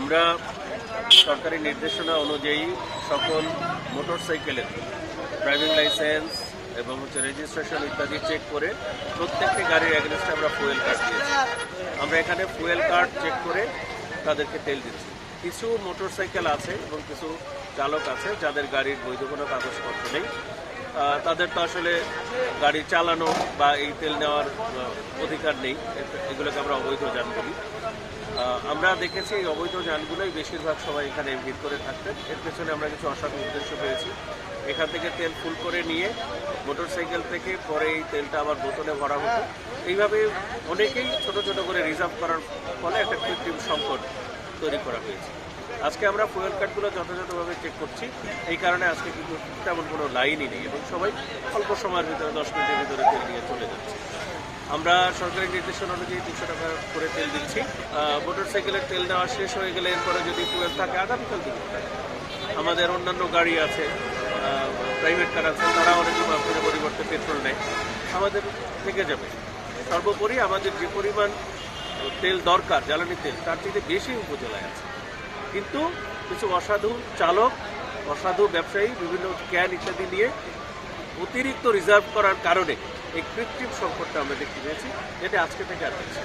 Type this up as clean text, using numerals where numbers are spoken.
আমরা সরকারি নির্দেশনা অনুযায়ী সকল মোটরসাইকেলের ড্রাইভিং লাইসেন্স এবং রেজিস্ট্রেশন ইত্যাদি চেক করে প্রত্যেকটি গাড়ির এগেনস্টে আমরা ফুয়েল কার্ড দিয়েছি। আমরা এখানে ফুয়েল কার্ড চেক করে তাদেরকে তেল দিচ্ছি। কিছু মোটরসাইকেল আছে এবং কিছু চালক আছে যাদের গাড়ির বৈধ কোনো কাগজপত্র নেই, তাদের তো আসলে গাড়ি চালানো বা এই তেল নেওয়ার অধিকার নেই, এগুলোকে আমরা অবৈধ যান বলি। আমরা দেখেছি এই অবৈধ যানগুলোই বেশিরভাগ সবাই এখানে ভিড় করে থাকতেন। এর পেছনে আমরা কিছু অসাধু উদ্দেশ্য পেয়েছি। এখান থেকে তেল ফুল করে নিয়ে মোটরসাইকেল থেকে পরে এই তেলটা আবার বোতলে ভরা হতো। এইভাবে অনেকেই ছোট ছোট করে রিজার্ভ করার ফলে একটা কৃত্রিম সংকট তৈরি করা হয়েছে। আজকে আমরা ফুয়েল কার্ডগুলো যথাযথভাবে চেক করছি, এই কারণে আজকে কিন্তু তেমন কোনো লাইনই নেই এবং সবাই অল্প সময়ের ভিতরে 10 মিনিটের ভিতরে তেল নিয়ে চলে যাচ্ছে। আমরা সরকারি নির্দেশনা অনুযায়ী 200 টাকা করে তেল দিচ্ছি। মোটরসাইকেলের তেল নেওয়া শেষ হয়ে গেলে এরপরে যদি ফুয়েল থাকে আগামীকাল দিন থাকে। আমাদের অন্যান্য গাড়ি আছে, প্রাইভেট কার আছে, তারা অনেক পরিবর্তে পেট্রোল নেয়, আমাদের থেকে যাবে। সর্বোপরি আমাদের যে পরিমাণ তেল দরকার, জ্বালানি তেল, তার থেকে বেশি উপজেলায় আছে। কিন্তু কিছু অসাধু চালক, অসাধু ব্যবসায়ী বিভিন্ন ক্যান ইত্যাদি নিয়ে অতিরিক্ত রিজার্ভ করার কারণে এই কৃত্রিম সংকটটা আমরা দেখতে পেয়েছি, যেটা আজকে থেকে আর হচ্ছে।